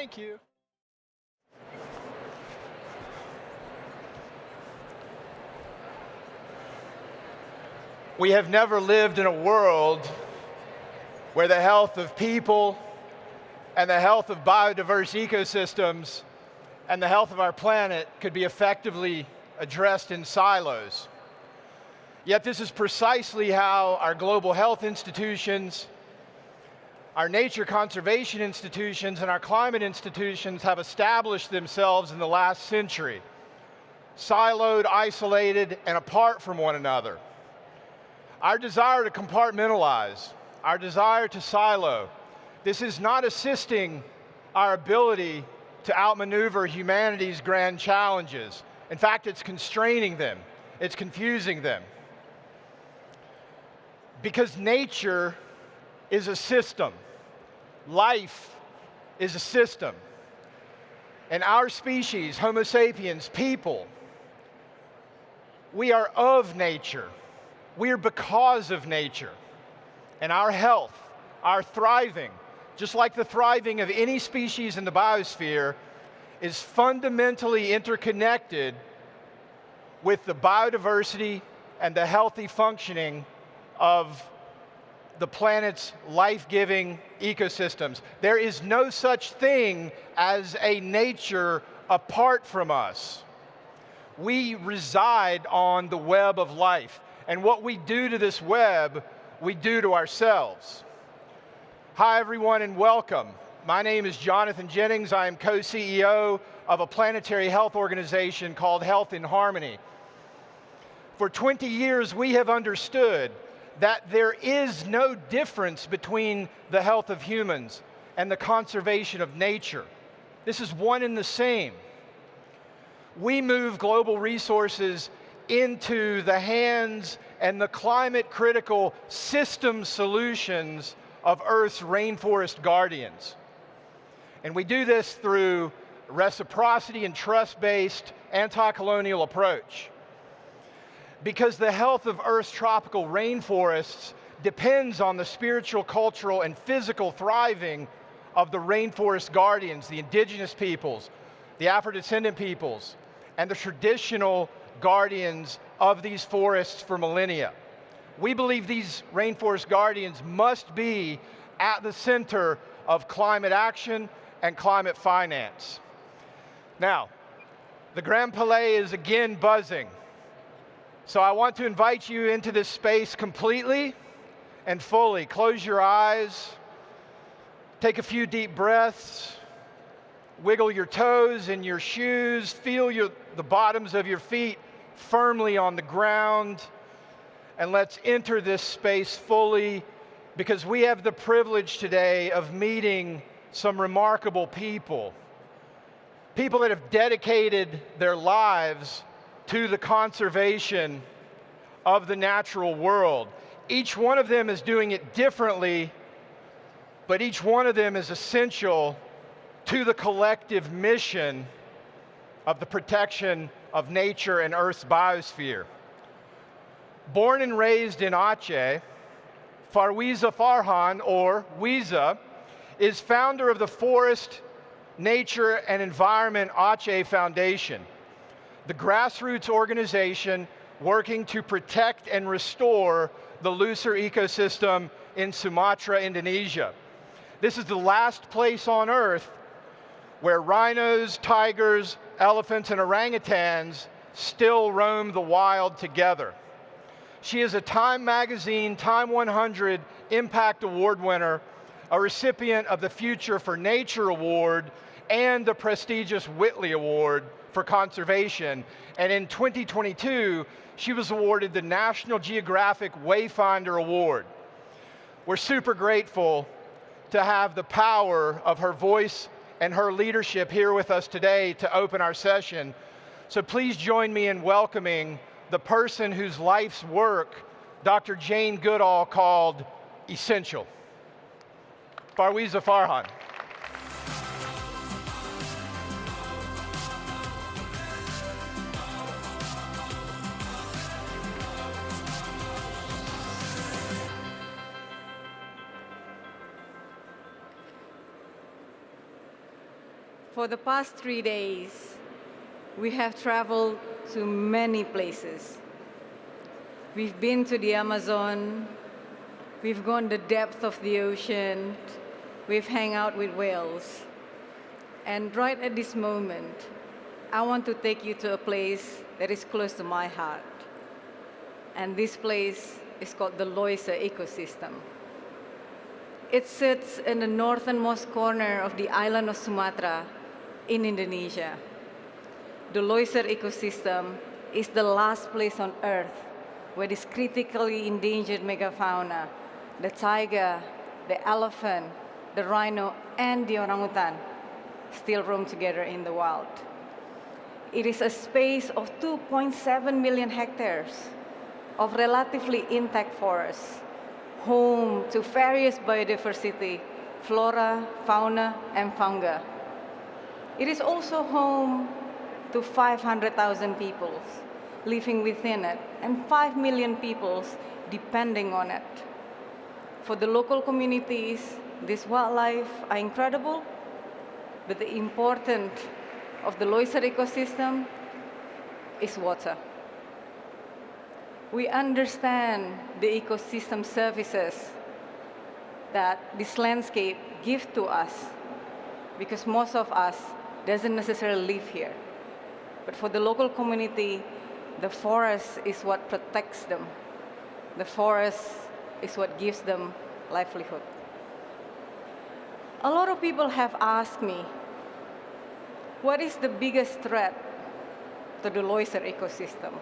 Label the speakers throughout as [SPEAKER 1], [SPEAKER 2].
[SPEAKER 1] Thank you. We have never lived in a world where the health of people and the health of biodiverse ecosystems and the health of our planet could be effectively addressed in silos. Yet this is precisely how our global health institutions, our nature conservation institutions, and our climate institutions have established themselves in the last century, siloed, isolated, and apart from one another. Our desire to compartmentalize, our desire to silo, this is not assisting our ability to outmaneuver humanity's grand challenges. In fact, it's constraining them, it's confusing them. Because nature is a system. Life is a system. And our species, Homo sapiens, people, we are of nature. We are because of nature. And our health, our thriving, just like the thriving of any species in the biosphere, is fundamentally interconnected with the biodiversity and the healthy functioning of the planet's life-giving ecosystems. There is no such thing as a nature apart from us. We reside on the web of life, and what we do to this web, we do to ourselves. Hi everyone and welcome. My name is Jonathan Jennings. I am co-CEO of a planetary health organization called Health in Harmony. For 20 years, we have understood that there is no difference between the health of humans and the conservation of nature. This is one and the same. We move global resources into the hands and the climate-critical system solutions of Earth's rainforest guardians. And we do this through reciprocity and trust-based anti-colonial approach. Because the health of Earth's tropical rainforests depends on the spiritual, cultural, and physical thriving of the rainforest guardians, the indigenous peoples, the Afro-descendant peoples, and the traditional guardians of these forests for millennia. We believe these rainforest guardians must be at the center of climate action and climate finance. Now, the Grand Palais is again buzzing. So I want to invite you into this space completely and fully. Close your eyes, take a few deep breaths, wiggle your toes in your shoes, feel the bottoms of your feet firmly on the ground, and let's enter this space fully because we have the privilege today of meeting some remarkable people. People that have dedicated their lives to the conservation of the natural world. Each one of them is doing it differently, but each one of them is essential to the collective mission of the protection of nature and Earth's biosphere. Born and raised in Aceh, Farwiza Farhan, or Wiza, is founder of the Forest, Nature, and Environment Aceh Foundation, the grassroots organization working to protect and restore the Leuser ecosystem in Sumatra, Indonesia. This is the last place on Earth where rhinos, tigers, elephants, and orangutans still roam the wild together. She is a Time Magazine Time 100 Impact Award winner, a recipient of the Future for Nature Award, and the prestigious Whitley Award for Conservation. And in 2022, she was awarded the National Geographic Wayfinder Award. We're super grateful to have the power of her voice and her leadership here with us today to open our session. So please join me in welcoming the person whose life's work Dr. Jane Goodall called essential. Farwiza Farhan.
[SPEAKER 2] For the past 3 days, we have traveled to many places. We've been to the Amazon, we've gone the depth of the ocean, we've hung out with whales. And right at this moment, I want to take you to a place that is close to my heart. And this place is called the Leuser Ecosystem. It sits in the northernmost corner of the island of Sumatra in Indonesia. The Leuser ecosystem is the last place on Earth where this critically endangered megafauna, the tiger, the elephant, the rhino, and the orangutan, still roam together in the wild. It is a space of 2.7 million hectares of relatively intact forests, home to various biodiversity, flora, fauna, and fungi. It is also home to 500,000 people living within it, and 5 million people depending on it. For the local communities, this wildlife are incredible, but the importance of the Leuser ecosystem is water. We understand the ecosystem services that this landscape gives to us, because most of us doesn't necessarily live here. But for the local community, the forest is what protects them. The forest is what gives them livelihood. A lot of people have asked me, what is the biggest threat to the Leuser ecosystem?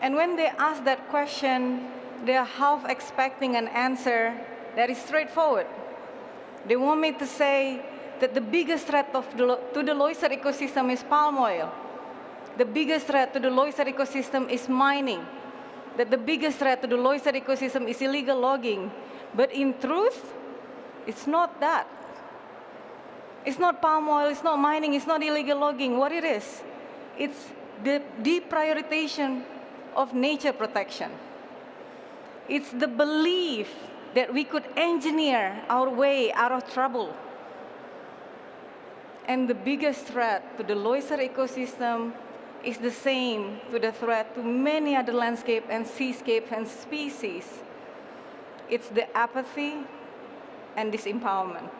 [SPEAKER 2] And when they ask that question, they are half expecting an answer that is straightforward. They want me to say that the biggest threat to the Leuser ecosystem is palm oil. The biggest threat to the Leuser ecosystem is mining. That the biggest threat to the Leuser ecosystem is illegal logging. But in truth, it's not that. It's not palm oil, it's not mining, it's not illegal logging. What it is, it's the deprioritization of nature protection. It's the belief that we could engineer our way out of trouble. And the biggest threat to the Leuser ecosystem is the same to the threat to many other landscape and seascape and species. It's the apathy and disempowerment.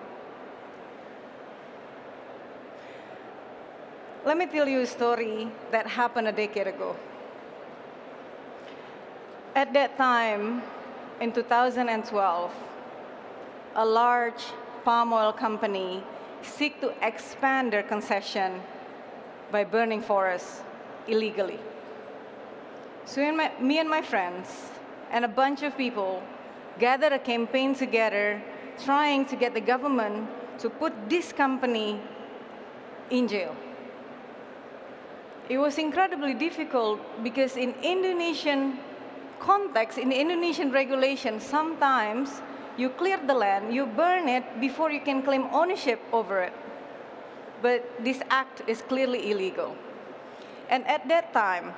[SPEAKER 2] Let me tell you a story that happened a decade ago. At that time, in 2012, a large palm oil company seek to expand their concession by burning forests illegally. So me and my friends and a bunch of people gathered a campaign together trying to get the government to put this company in jail. It was incredibly difficult because in Indonesian context, in Indonesian regulation, sometimes you clear the land, you burn it before you can claim ownership over it. But this act is clearly illegal. And at that time,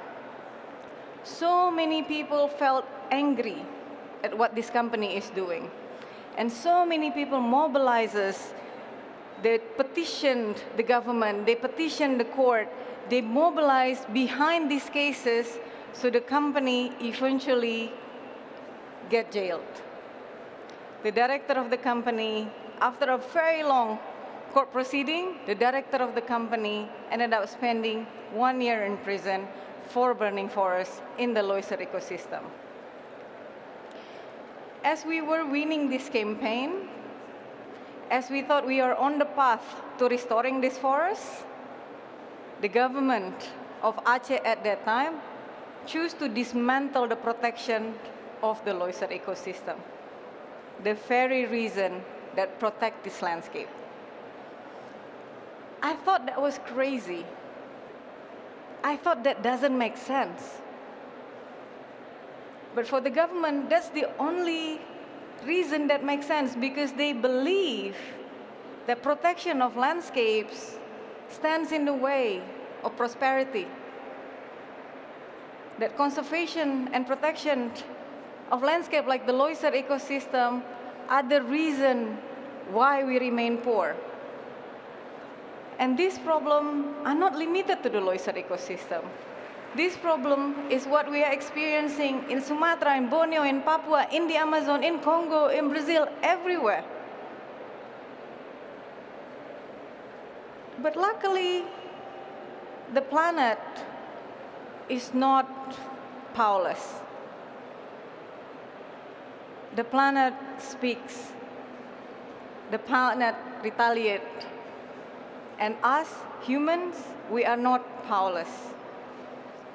[SPEAKER 2] so many people felt angry at what this company is doing. And so many people mobilizes. They petitioned the government, they petitioned the court, they mobilized behind these cases so the company eventually get jailed. The director of the company, after a very long court proceeding, the director of the company ended up spending 1 year in prison for burning forests in the Leuser ecosystem. As we were winning this campaign, as we thought we are on the path to restoring this forest, the government of Aceh at that time chose to dismantle the protection of the Leuser ecosystem, the very reason that protect this landscape. I thought that was crazy. I thought that doesn't make sense. But for the government, that's the only reason that makes sense, because they believe that protection of landscapes stands in the way of prosperity. That conservation and protection of landscape like the Leuser ecosystem are the reason why we remain poor. And this problem are not limited to the Leuser ecosystem. This problem is what we are experiencing in Sumatra, in Borneo, in Papua, in the Amazon, in Congo, in Brazil, everywhere. But luckily, the planet is not powerless. The planet speaks. The planet retaliates. And us, humans, we are not powerless.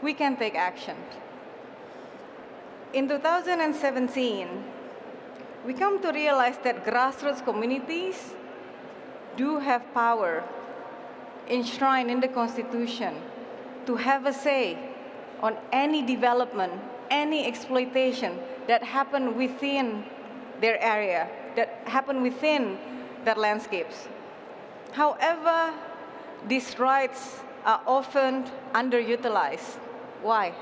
[SPEAKER 2] We can take action. In 2017, we come to realize that grassroots communities do have power enshrined in the Constitution to have a say on any development, any exploitation that happen within their area, that happen within their landscapes. However, these rights are often underutilized. Why?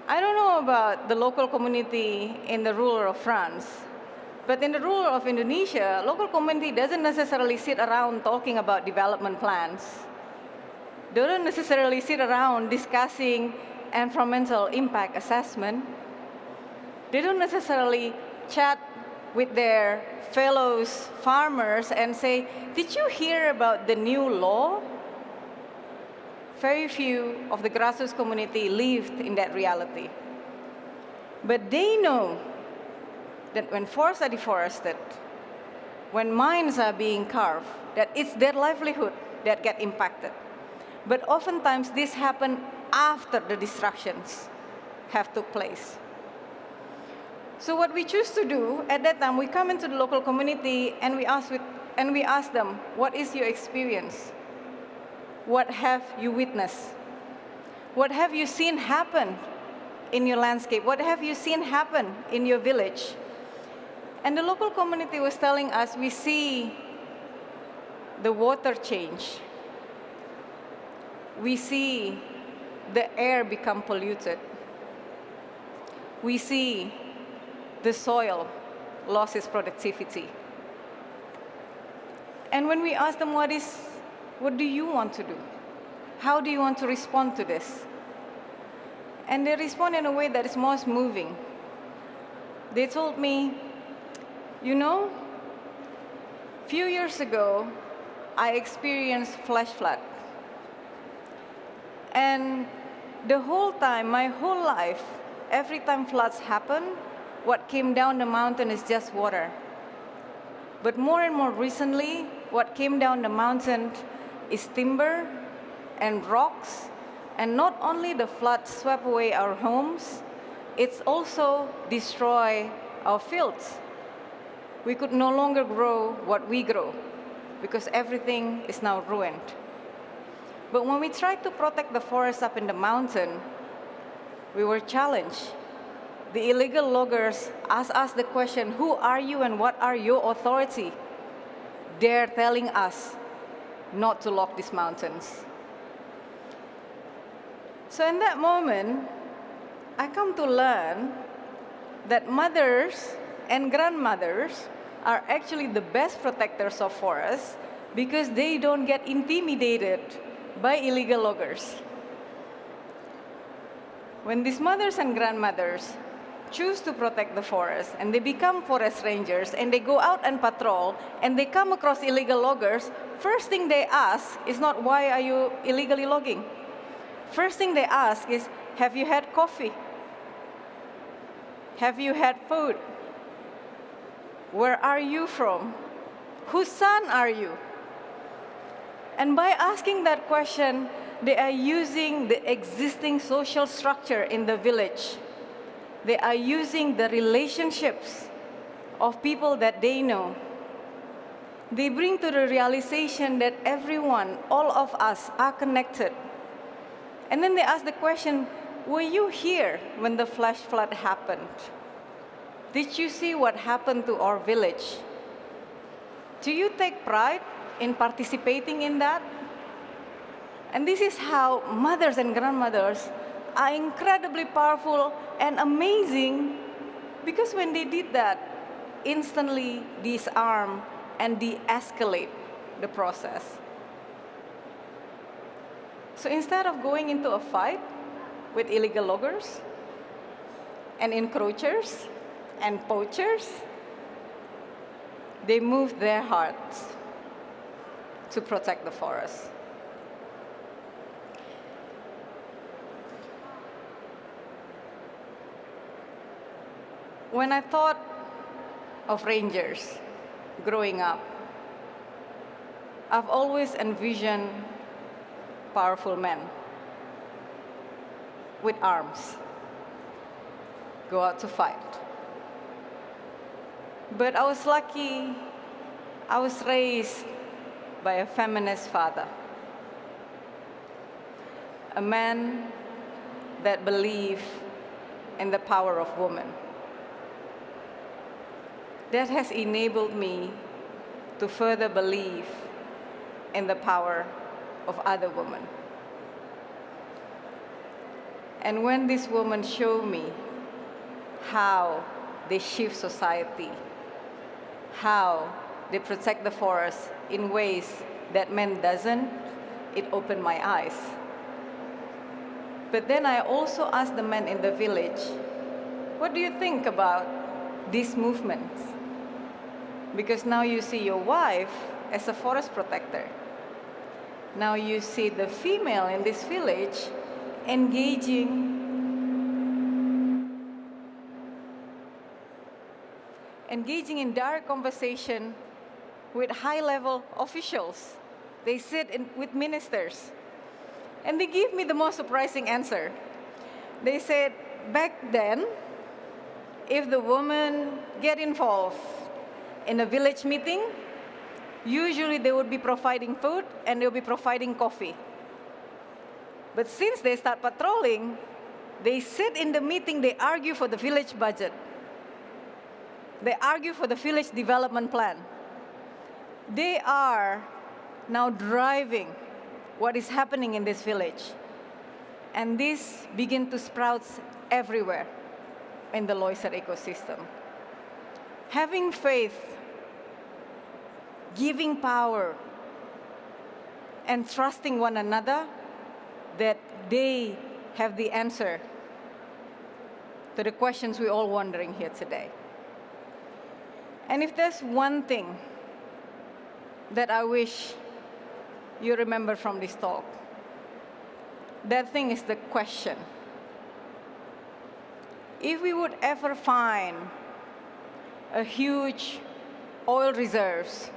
[SPEAKER 2] I don't know about the local community in the rural of France, but in the rural of Indonesia, local community doesn't necessarily sit around talking about development plans. They don't necessarily sit around discussing environmental impact assessment. They don't necessarily chat with their fellow farmers and say, did you hear about the new law? Very few of the grassroots community lived in that reality. But they know that when forests are deforested, when mines are being carved, that it's their livelihood that get impacted. But oftentimes this happens after the destructions have took place. So what we choose to do at that time, we come into the local community and we ask them, what is your experience? What have you witnessed? What have you seen happen in your landscape? What have you seen happen in your village? And the local community was telling us, we see the water change. We see the air become polluted. We see the soil lost its productivity. And when we ask them, what do you want to do? How do you want to respond to this? And they respond in a way that is most moving. They told me, you know, a few years ago, I experienced flash flood. And the whole time, my whole life, every time floods happen, what came down the mountain is just water. But more and more recently, what came down the mountain is timber and rocks. And not only the flood swept away our homes, it's also destroyed our fields. We could no longer grow what we grow because everything is now ruined. But when we tried to protect the forest up in the mountain, we were challenged. The illegal loggers asked us the question, who are you and what are your authority? They're telling us not to log these mountains. So in that moment, I come to learn that mothers and grandmothers are actually the best protectors of forests because they don't get intimidated by illegal loggers. When these mothers and grandmothers choose to protect the forest and they become forest rangers and they go out and patrol and they come across illegal loggers, first thing they ask is not, why are you illegally logging? First thing they ask is, have you had coffee? Have you had food? Where are you from? Whose son are you? And by asking that question, they are using the existing social structure in the village. They are using the relationships of people that they know. They bring to the realization that everyone, all of us, are connected. And then they ask the question, were you here when the flash flood happened? Did you see what happened to our village? Do you take pride in participating in that? And this is how mothers and grandmothers are incredibly powerful and amazing, because when they did that, instantly disarm and de-escalate the process. So instead of going into a fight with illegal loggers and encroachers and poachers, they moved their hearts to protect the forest. When I thought of rangers growing up, I've always envisioned powerful men with arms go out to fight. But I was lucky, I was raised by a feminist father, a man that believed in the power of women. That has enabled me to further believe in the power of other women. And when these women show me how they shift society, how they protect the forest in ways that men doesn't, it opened my eyes. But then I also asked the men in the village, what do you think about these movements? Because now you see your wife as a forest protector. Now you see the female in this village engaging in direct conversation with high-level officials. They sit with ministers. And they give me the most surprising answer. They said, back then, if the women get involved in a village meeting, usually they would be providing food and they'll be providing coffee. But since they start patrolling, they sit in the meeting, they argue for the village budget. They argue for the village development plan. They are now driving what is happening in this village. And this begin to sprout everywhere in the Leuser ecosystem. Having faith, giving power, and trusting one another that they have the answer to the questions we're all wondering here today. And if there's one thing that I wish you remember from this talk, that thing is the question. If we would ever find a huge oil reserves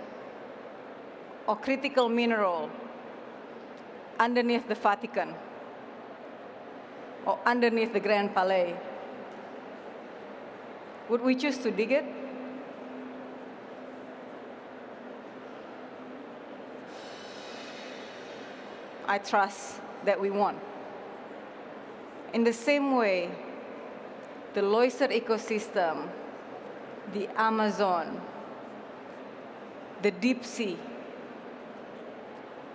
[SPEAKER 2] or critical mineral underneath the Vatican or underneath the Grand Palais, would we choose to dig it? I trust that we won't. In the same way, the Leuser ecosystem, the Amazon, the deep sea,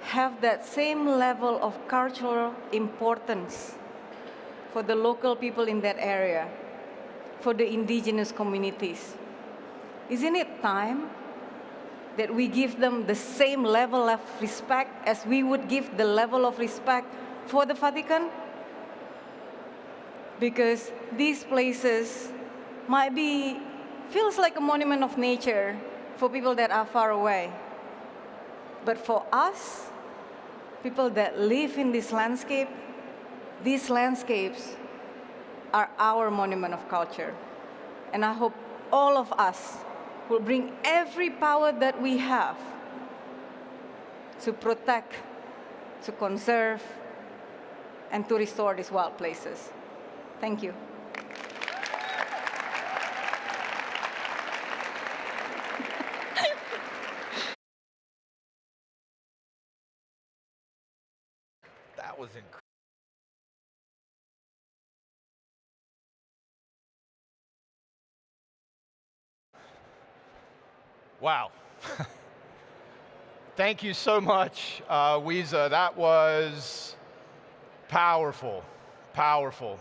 [SPEAKER 2] have that same level of cultural importance for the local people in that area, for the indigenous communities. Isn't it time that we give them the same level of respect as we would give the level of respect for the Vatican? Because these places might be, feels like a monument of nature for people that are far away. But for us, people that live in this landscape, these landscapes are our monument of culture. And I hope all of us will bring every power that we have to protect, to conserve, and to restore these wild places. Thank you.
[SPEAKER 1] That was incredible. Wow. Thank you so much, Wiza. That was powerful, powerful.